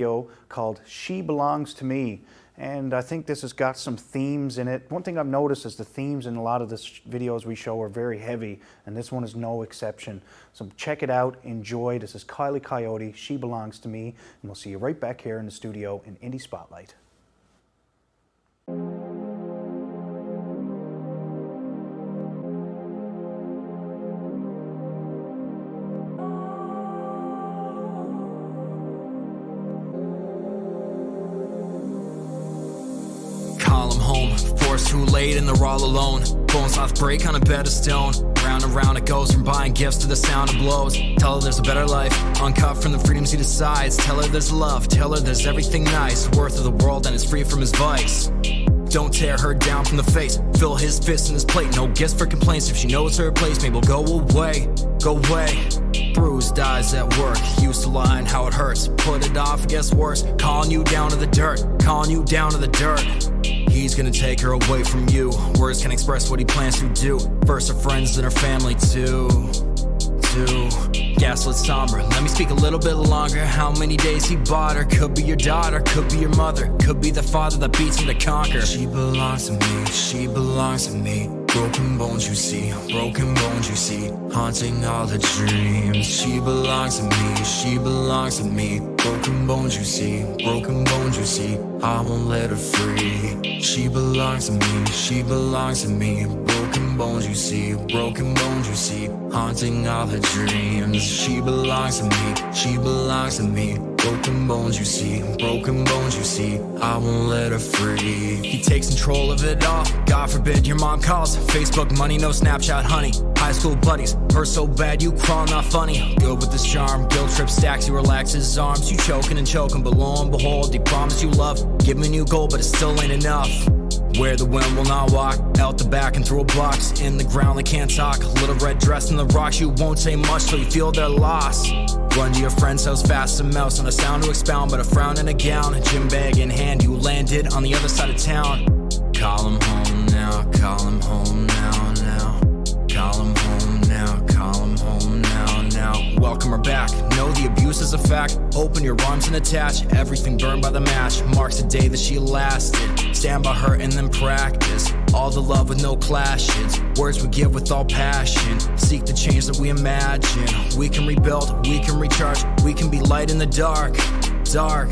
video called She Belongs to Me, and I think this has got some themes in it. One thing I've noticed is the themes in a lot of the videos we show are very heavy, and this one is no exception. So check it out, enjoy. This is Koyote, She Belongs to Me, and we'll see you right back here in the studio in Indee Spotlight. Too late and they're all alone. Bones off break on a bed of stone. Round and round it goes, from buying gifts to the sound of blows. Tell her there's a better life, uncut from the freedoms he decides. Tell her there's love, tell her there's everything nice, worth of the world and it's free from his vice. Don't tear her down from the face, fill his fist in his plate. No gifts for complaints, if she knows her place, maybe we'll go away, go away. Bruised eyes at work, used to lying how it hurts. Put it off, it gets worse, calling you down to the dirt, calling you down to the dirt. He's gonna take her away from you. Words can't express what he plans to do. First her friends, then her family too. Gaslit somber, let me speak a little bit longer. How many days he bought her? Could be your daughter, could be your mother, could be the father that beats him to conquer. She belongs to me, she belongs to me. Broken bones you see, broken bones you see, haunting all the dreams. She belongs to me, she belongs to me. Broken bones you see, broken bones you see, I won't let her free. She belongs to me, she belongs to me. Broken bones you see, broken bones you see, haunting all the dreams. She belongs to me, she belongs to me. Broken bones you see, broken bones you see, I won't let her free. He takes control of it all, God forbid your mom calls. Facebook money, no Snapchat honey. High school buddies, hurt so bad you crawl, not funny. Good with his charm, guilt trip stacks, he relax his arms. You choking and choking, but lo and behold, he promised you love. Giving you gold, but it still ain't enough. Where the wind will not walk, out the back and through a box. In the ground they can't talk, little red dress in the rocks. You won't say much till you feel their loss. Run to your friend's house fast as a mouse, on a sound to expound, but a frown and a gown. A gym bag in hand, you landed on the other side of town. Call him home now, call him home now, now. Call him home now, call him home now, now. Welcome her back, know the abuse is a fact. Open your arms and attach, everything burned by the match. Marks the day that she lasted, stand by her and then practice. All the love with no clashes, words we give with all passion. Seek the change that we imagine. We can rebuild, we can recharge, we can be light in the dark, dark.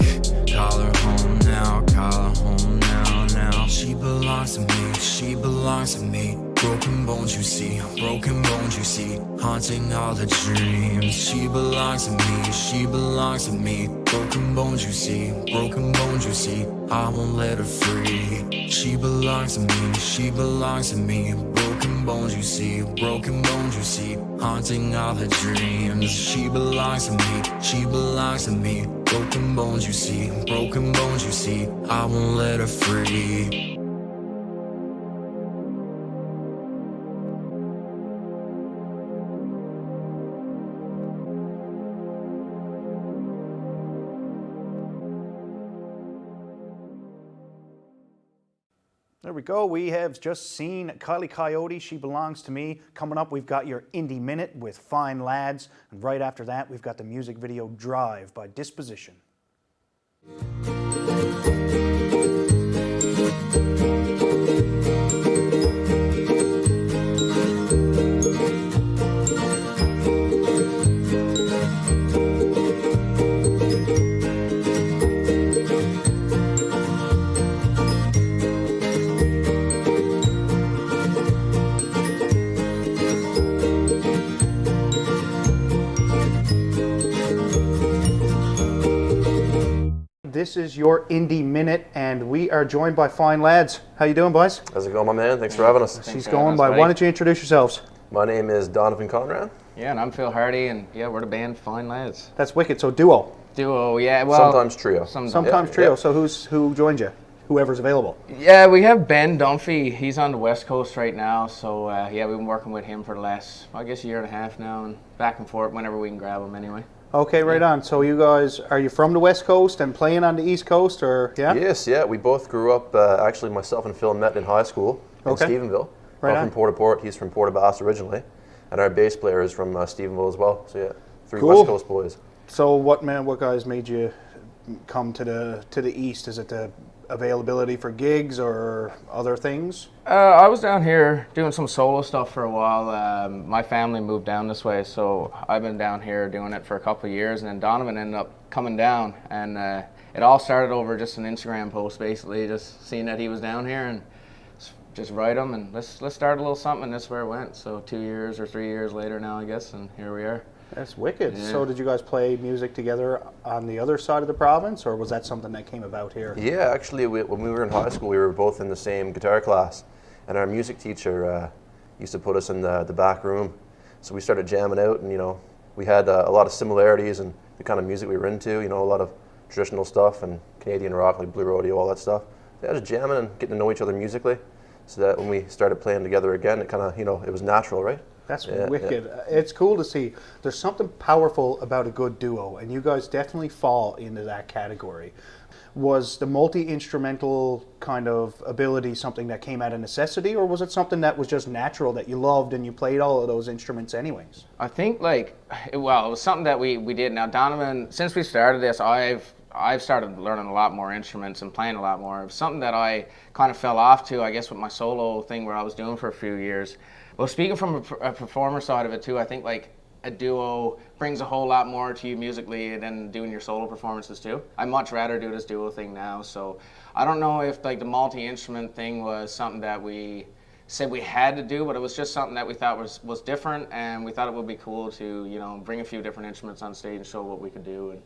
Call her home now, call her home now, now. She belongs to me, she belongs to me. Broken bones you see, broken bones you see, haunting all the dreams. She belongs to me, she belongs to me. Broken bones you see, broken bones you see, I won't let her free. She belongs to me, she belongs to me. Broken bones you see, broken bones you see, haunting all the dreams. She belongs to me, she belongs to me. Broken bones you see, broken bones you see, I won't let her free. There we go. We have just seen Koyote, She Belongs to Me. Coming up, we've got your Indie Minute with Fine Lads. And right after that, we've got the music video Drive by Disposition. This is your Indie Minute, and we are joined by Fine Lads. How you doing, boys? How's it going, my man? Thanks for having us. She's going by. Why don't you introduce yourselves? My name is Donovan Conrad. Yeah, and I'm Phil Hardy, and yeah, we're the band Fine Lads. That's wicked. So duo. Duo, yeah. Well, sometimes trio. Sometimes trio. Yeah. So who joined you? Whoever's available. Yeah, we have Ben Dunphy. He's on the West Coast right now, so yeah, we've been working with him for the last, I guess, year and a half now, and back and forth whenever we can grab him anyway. Okay, right on. So you guys, are you from the West Coast and playing on the East Coast, or yeah? Yes, yeah. We both grew up, actually myself and Phil met in high school in Stephenville. Right I'm on. from Port-au-Port, he's from Port-au-Basque originally. And our bass player is from Stephenville as well. So yeah, three Cool. West Coast boys. So what guys made you come to the east? Is it the availability for gigs or other things? I was down here doing some solo stuff for a while. My family moved down this way, so I've been down here doing it for a couple of years, and then Donovan ended up coming down, and it all started over just an Instagram post, basically, just seeing that he was down here, and just write him, and let's start a little something, and that's where it went. So 2 years or 3 years later now, I guess, and here we are. That's wicked. Yeah. So did you guys play music together on the other side of the province, or was that something that came about here? Yeah, actually, when we were in high school, we were both in the same guitar class, and our music teacher used to put us in the back room. So we started jamming out, and we had a lot of similarities in the kind of music we were into. A lot of traditional stuff and Canadian rock, like blue rodeo, all that stuff. So yeah, just jamming and getting to know each other musically, so that when we started playing together again, it kind of it was natural, right? That's wicked. Yeah. It's cool to see. There's something powerful about a good duo, and you guys definitely fall into that category. Was the multi-instrumental kind of ability something that came out of necessity, or was it something that was just natural, that you loved and you played all of those instruments anyways? I think it was something that we did. Now Donovan, since we started this, I've started learning a lot more instruments and playing a lot more. It was something that I kind of fell off to, I guess, with my solo thing where I was doing for a few years. Well, speaking from a performer side of it too, I think a duo brings a whole lot more to you musically than doing your solo performances too. I much rather do this duo thing now. So I don't know if the multi-instrument thing was something that we said we had to do, but it was just something that we thought was different, and we thought it would be cool to bring a few different instruments on stage and show what we could do,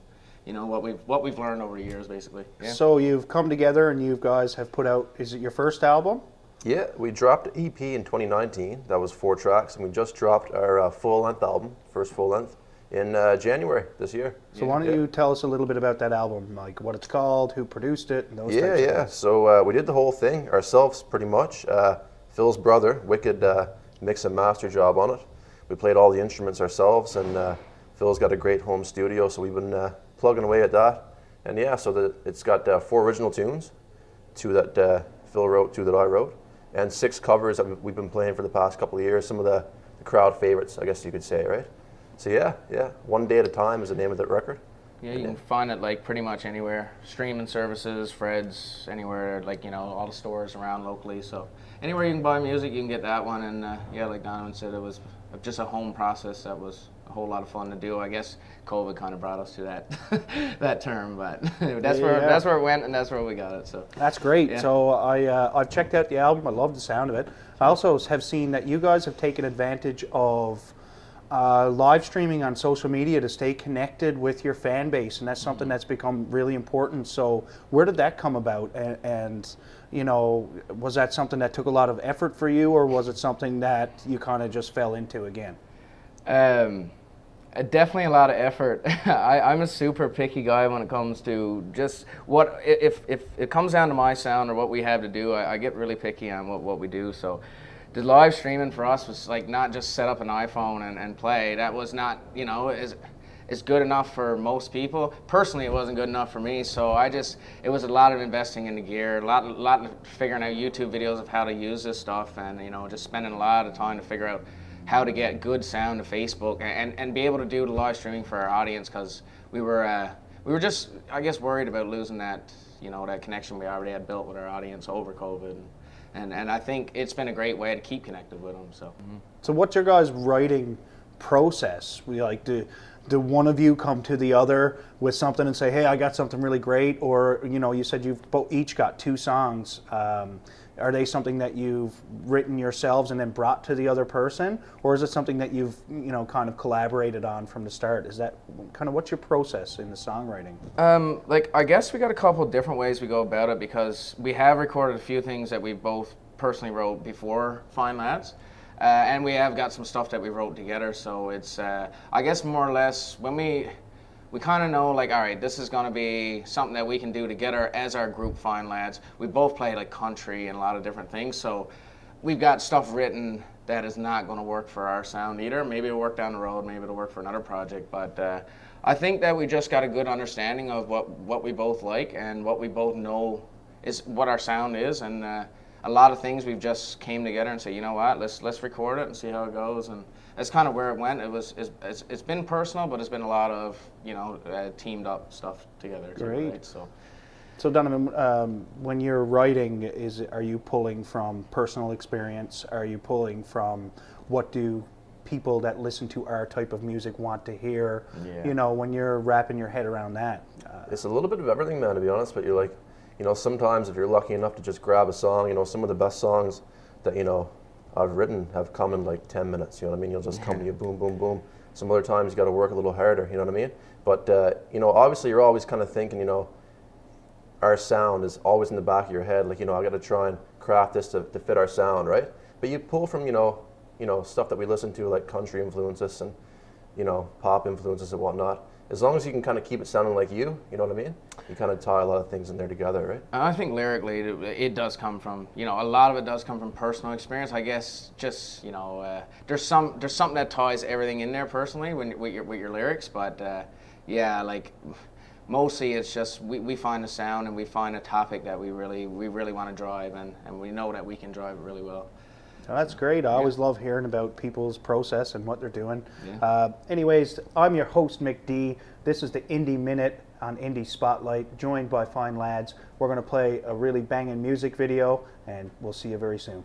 and what we've learned over the years, basically. Yeah. So you've come together and you guys have put out, is it your first album? Yeah, we dropped an EP in 2019. That was 4 tracks, and we just dropped our full-length album, first full-length, in January this year. So why don't you tell us a little bit about that album, like what it's called, who produced it, and those types of things. So we did the whole thing ourselves, pretty much. Phil's brother, Wicked, mix and master job on it. We played all the instruments ourselves, and Phil's got a great home studio, so we've been plugging away at that. And yeah, so it's got 4 original tunes, 2 that Phil wrote, 2 that I wrote, and 6 covers that we've been playing for the past couple of years, some of the crowd favorites, I guess you could say, right? So yeah, One Day at a Time is the name of that record. Yeah, you can find it pretty much anywhere. Streaming services, Fred's, anywhere, all the stores around locally. So anywhere you can buy music, you can get that one. And yeah, like Donovan said, it was just a home process that was a whole lot of fun to do. I guess COVID kind of brought us to that that term, but that's where it went, and that's where we got it. So that's great. Yeah. So I've checked out the album. I love the sound of it. I also have seen that you guys have taken advantage of live streaming on social media to stay connected with your fan base, and that's something that's become really important. So where did that come about, and was that something that took a lot of effort for you, or was it something that you kind of just fell into again? Definitely a lot of effort. I'm a super picky guy when it comes to just if it comes down to my sound or what we have to do, I get really picky on what we do. So the live streaming for us was not just set up an iPhone and play. That was not, it's good enough for most people. Personally, it wasn't good enough for me, so it was a lot of investing in the gear, a lot of figuring out YouTube videos of how to use this stuff, and just spending a lot of time to figure out how to get good sound to Facebook and be able to do the live streaming for our audience, because we were just, I guess, worried about losing that that connection we already had built with our audience over COVID, and I think it's been a great way to keep connected with them. So. So what's your guys' writing process? Do one of you come to the other with something and say, hey, I got something really great, or you said you've each got 2 songs. Are they something that you've written yourselves and then brought to the other person, or is it something that you've kind of collaborated on from the start? Is that kind of what's your process in the songwriting? I guess we got a couple of different ways we go about it, because we have recorded a few things that we both personally wrote before Fine Lads. And we have got some stuff that we wrote together, so it's, I guess more or less, when we kind of know, all right, this is going to be something that we can do together as our group Fine Lads. We both play country and a lot of different things, so we've got stuff written that is not going to work for our sound either. Maybe it'll work down the road, maybe it'll work for another project, but I think that we just got a good understanding of what we both like and what we both know is what our sound is, and a lot of things we've just came together and said, you know what, let's record it and see how it goes, and that's kind of where it went. It's been personal, but it's been a lot of, you know, teamed up stuff together. Too, Great. right? So Donovan, when you're writing, are you pulling from personal experience? Are you pulling from what do people that listen to our type of music want to hear? Yeah. You know, when you're wrapping your head around that. It's a little bit of everything, man, to be honest, but you're like, you know, sometimes if you're lucky enough to just grab a song, you know, some of the best songs that, you know, I've written have come in like 10 minutes, you know what I mean? You'll just come to you, boom, boom, boom. Some other times you got to work a little harder, you know what I mean? But, you know, obviously you're always kind of thinking, you know, our sound is always in the back of your head, like, you know, I got to try and craft this to fit our sound, right? But you pull from, you know, stuff that we listen to, like country influences and, you know, pop influences and whatnot. As long as you can kind of keep it sounding like you know what I mean? You kind of tie a lot of things in there together, right? I think lyrically, it does come from, you know, a lot of it does come from personal experience. I guess just, you know, there's something that ties everything in there personally with your lyrics, but yeah, like mostly it's just we find a sound and we find a topic that we really want to drive, and we know that we can drive it really well. Oh, that's great. I always love hearing about people's process and what they're doing. Yeah. Anyways, I'm your host, McD. This is the Indie Minute on Indee Spotlight, joined by fine lads. We're going to play a really banging music video, and we'll see you very soon.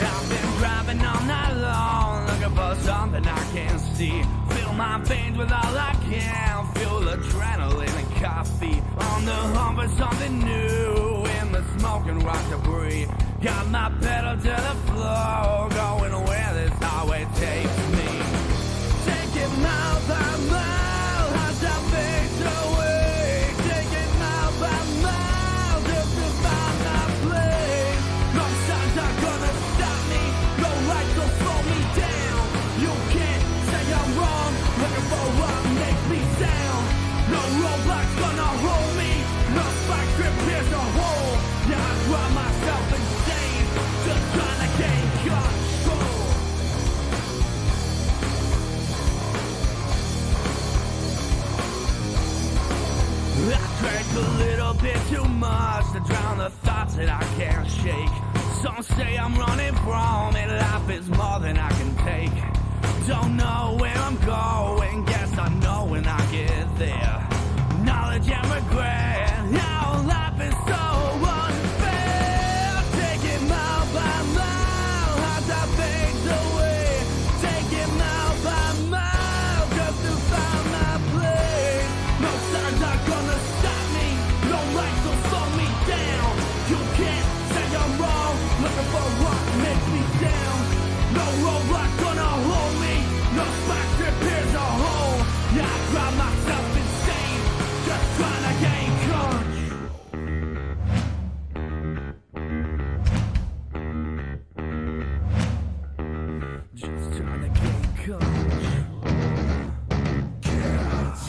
I've been driving all night long, looking for something I can't see. Fill my veins with all I can, fuel adrenaline and coffee. On the hunt for something new, in the smoke and rock debris. Got my pedal to the floor, going where this highway takes me. Take it mile by mile, as I fade away. Take it mile by mile, just to find my place. No signs are gonna stop me, no lights will slow me down. You can't say I'm wrong, looking for what makes me sound. No roadblocks gonna hold me, no spike grip pierce a hole. Yeah, I drive myself insane, just trying to gain control. I drank a little bit too much to drown the thoughts that I can't shake. Some say I'm running from it, life is more than I can take. Don't know where I'm going, guess I know when I get there. Knowledge and regret, how life is so unfair. Take it mile by mile, as I fade away. Take it mile by mile, just to find my place. No signs are gonna stop me, no lights will slow me down. You can't say I'm wrong, looking for what makes me down. No roadblock gonna hold me, no spike grip here's a hole. Yeah, I drive myself insane, just trying to gain control. Just trying to gain control. Just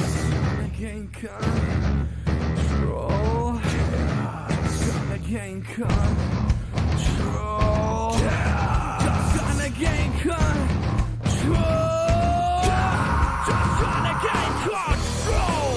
trying to gain control. Just trying to gain control. Just trying to gain control. Just trying to gain control.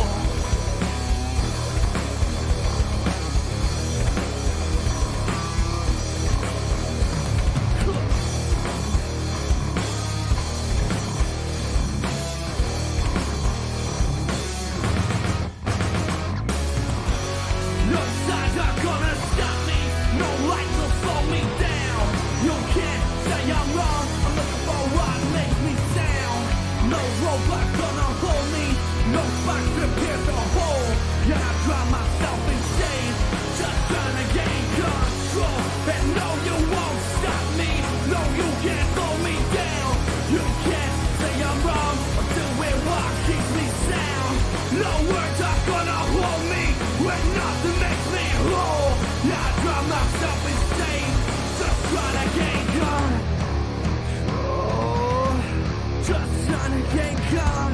No signs are gonna stop me, no lights will slow me down. You can't say I'm wrong, I'm looking for what makes me sound. No roadblock gonna hold me, no spike grip here's a hole. Yeah, I drive myself insane, just trying to gain control. And no, you won't stop me, no, you can't slow me down. You can't say I'm wrong, I'm doing what keeps me sound. No words are gonna hold me, when nothing makes me whole. Yeah, I drive myself insane, just trying to gain control. Just trying to gain control.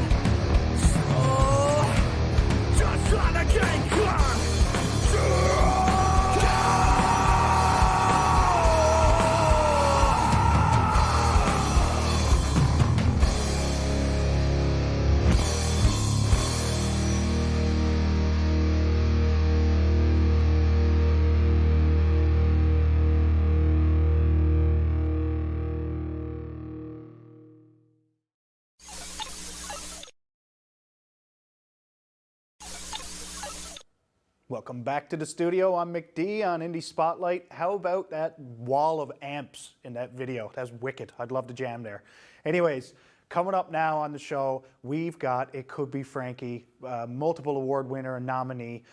Welcome back to the studio. I'm McD on Indee Spotlight. How about that wall of amps in that video? That's wicked. I'd love to jam there. Anyways, coming up now on the show, we've got It Could Be Frankie, multiple award winner and nominee.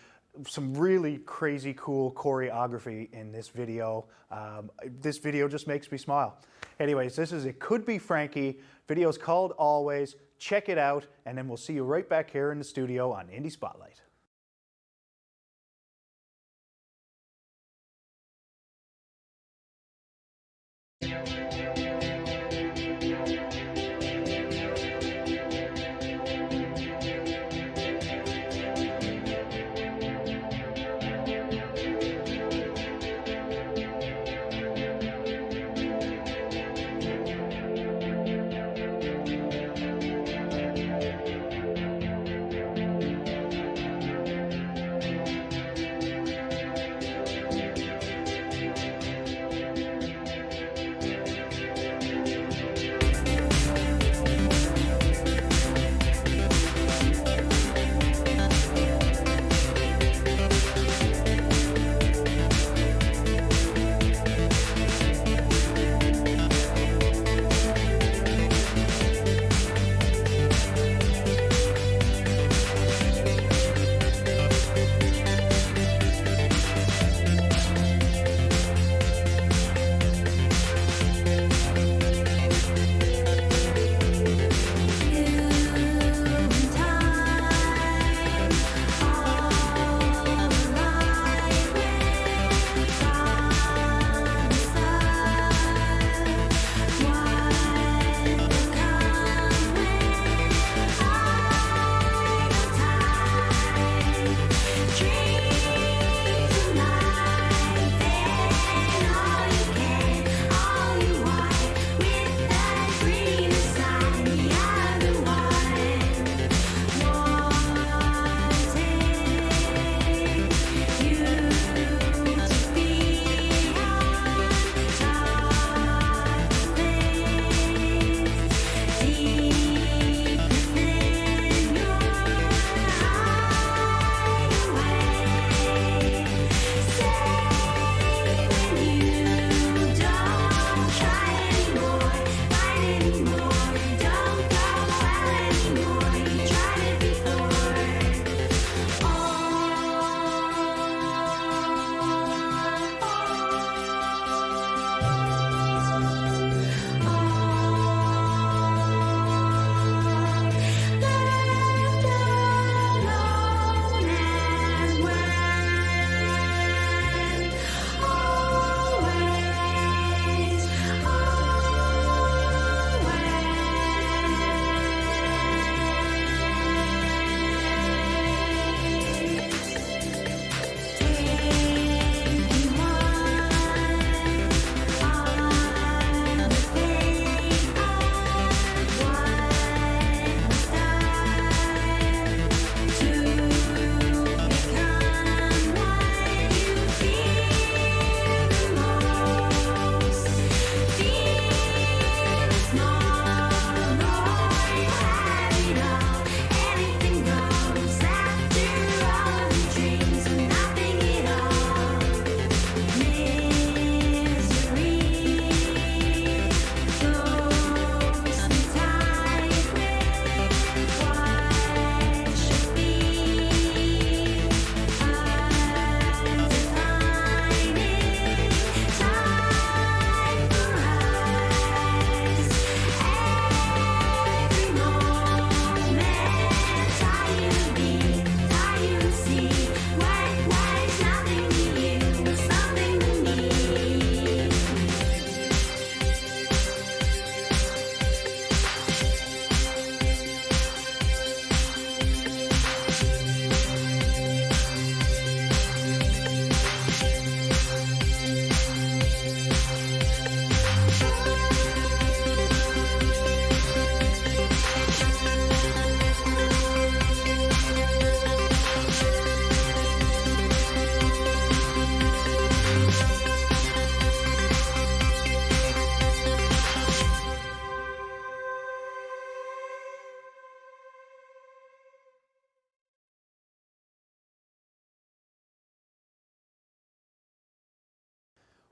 Some really crazy cool choreography in this video. This video just makes me smile. Anyways, this is It Could Be Frankie. Video's called Always. Check it out, and then we'll see you right back here in the studio on Indee Spotlight.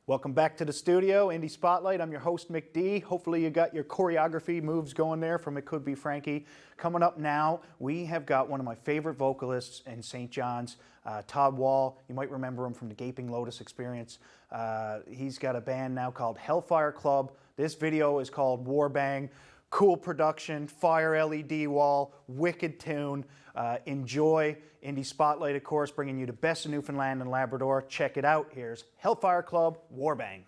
Welcome back to the studio, Indee Spotlight. I'm your host, McD. Hopefully you got your choreography moves going there from It Could Be Frankie. Coming up now, we have got one of my favorite vocalists in St. John's, Todd Wall. You might remember him from the Gaping Lotus experience. He's got a band now called Hellfire Club. This video is called War Bang. Cool production, fire LED wall, wicked tune. Enjoy. Indee Spotlight, of course, bringing you the best of Newfoundland and Labrador. Check it out. Here's Hellfire Club, War Bang.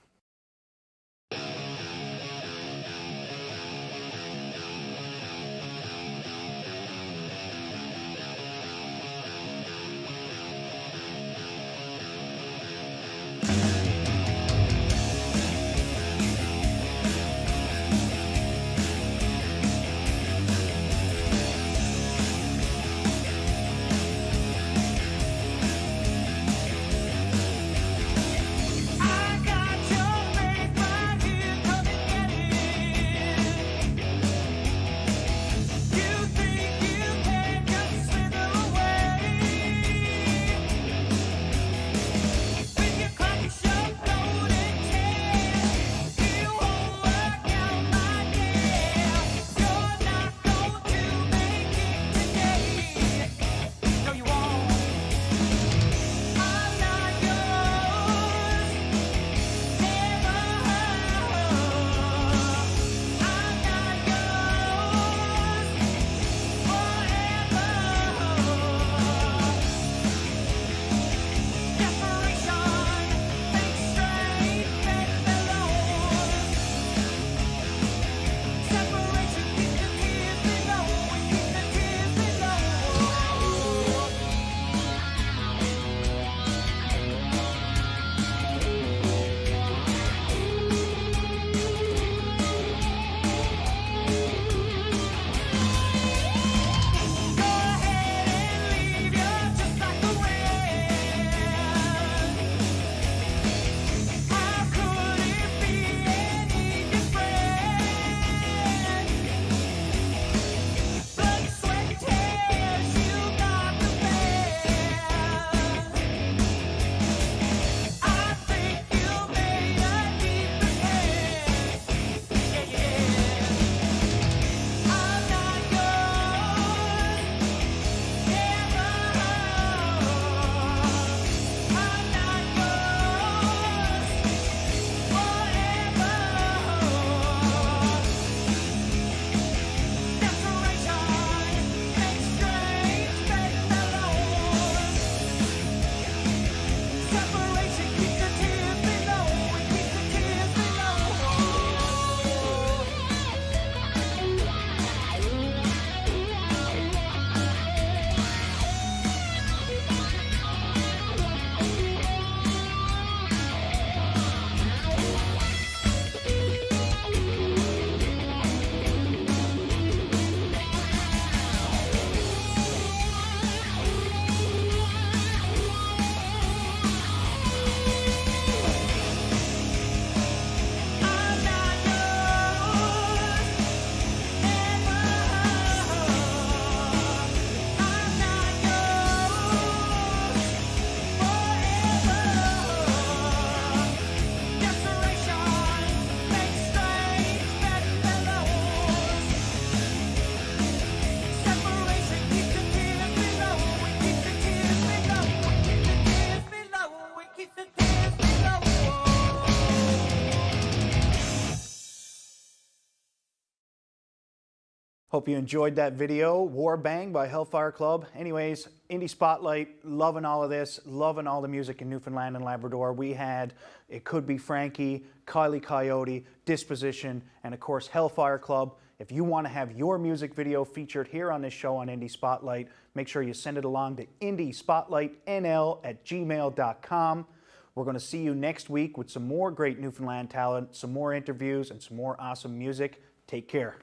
Hope you enjoyed that video, War Bang by Hellfire Club. Anyways, Indee Spotlight, loving all of this, loving all the music in Newfoundland and Labrador. We had It Could Be Frankie, Kielley, Koyote, Disposition, and of course Hellfire Club. If you want to have your music video featured here on this show on Indee Spotlight, make sure you send it along to indiespotlightnl@gmail.com. We're going to see you next week with some more great Newfoundland talent, some more interviews, and some more awesome music. Take care.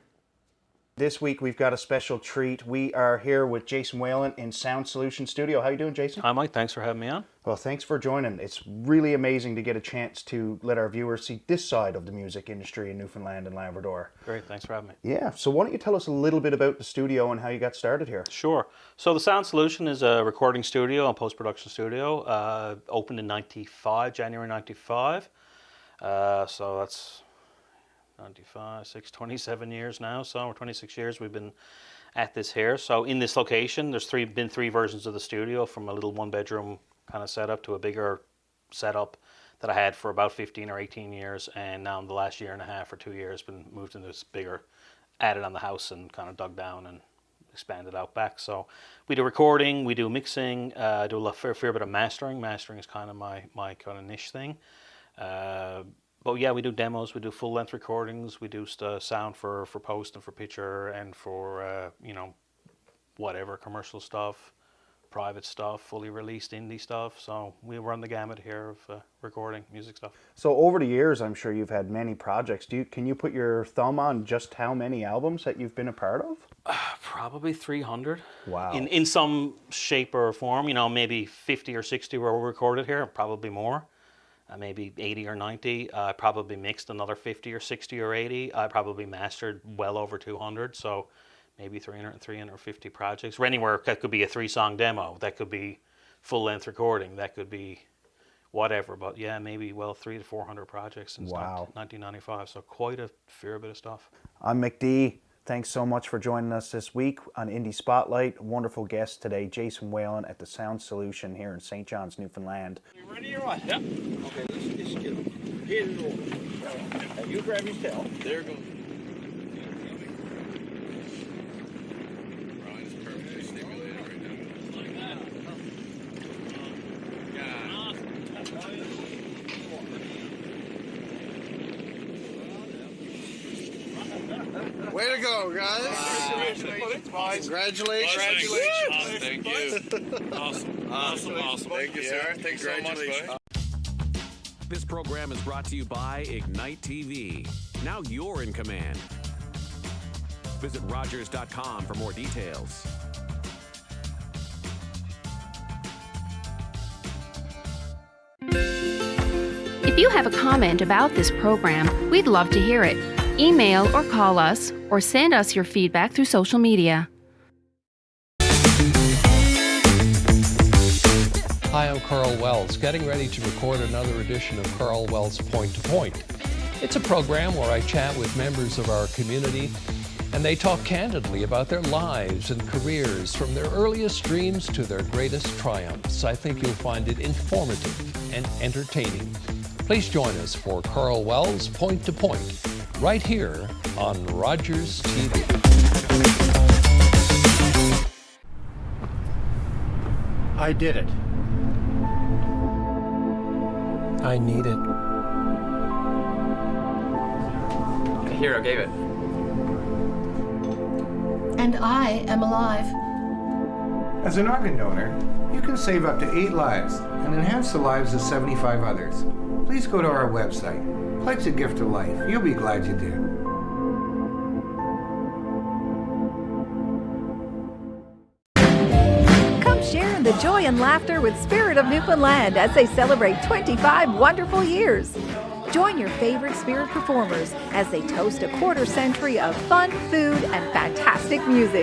This week we've got a special treat. We are here with Jason Whalen in Sound Solution Studio. How you doing, Jason? Hi, Mike. Thanks for having me on. Well, thanks for joining. It's really amazing to get a chance to let our viewers see this side of the music industry in Newfoundland and Labrador. Great. Thanks for having me. Yeah. So why don't you tell us a little bit about the studio and how you got started here? Sure. So the Sound Solution is a recording studio and post-production studio. Opened in '95, January '95. So that's 95, 27 years now. So 26 years we've been at this here. So in this location, there's been three versions of the studio, from a little one-bedroom kind of setup to a bigger setup that I had for about 15 or 18 years, and now in the last year and a half or 2 years been moved into this bigger, added on the house and kind of dug down and expanded out back. So we do recording, we do mixing, do a fair bit of mastering. Mastering is kind of my kind of niche thing. But yeah, we do demos, we do full length recordings, we do sound for post and for picture and for you know, whatever, commercial stuff, private stuff, fully released indie stuff. So we run the gamut here of recording music stuff. So over the years, I'm sure you've had many projects. Can you put your thumb on just how many albums that you've been a part of? Probably 300. Wow. In some shape or form, you know, maybe 50 or 60 were recorded here, probably more. Maybe 80 or 90. I probably mixed another 50 or 60 or 80. I probably mastered well over 200. So maybe 300 and 350 projects. Or anywhere, that could be a 3-song demo. That could be full-length recording. That could be whatever. But yeah, maybe 300 to 400 projects since 1995. So quite a fair bit of stuff. I'm McDee. Thanks so much for joining us this week on Indee Spotlight. Wonderful guest today, Jason Whalen at the Sound Solution here in St. John's, Newfoundland. You ready or what? Yep. Okay, let's just get hit it over. And you grab his tail. There it goes. Brian's perfectly stimulated right now. Like that. Way to go, guys. Congratulations. Thank you. Awesome. Thank you, sir. Thanks so much, bud. This program is brought to you by Ignite TV. Now you're in command. Visit Rogers.com for more details. If you have a comment about this program, we'd love to hear it. Email or call us, or send us your feedback through social media. Hi, I'm Carl Wells, getting ready to record another edition of Carl Wells Point to Point. It's a program where I chat with members of our community, and they talk candidly about their lives and careers, from their earliest dreams to their greatest triumphs. I think you'll find it informative and entertaining. Please join us for Carl Wells Point to Point, right here on Rogers TV. I did it. I need it. The hero gave it. And I am alive. As an organ donor, you can save up to 8 lives and enhance the lives of 75 others. Please go to our website. Pledge a gift to life. You'll be glad you did. Come share in the joy and laughter with Spirit of Newfoundland as they celebrate 25 wonderful years. Join your favorite Spirit performers as they toast a quarter century of fun, food, and fantastic music.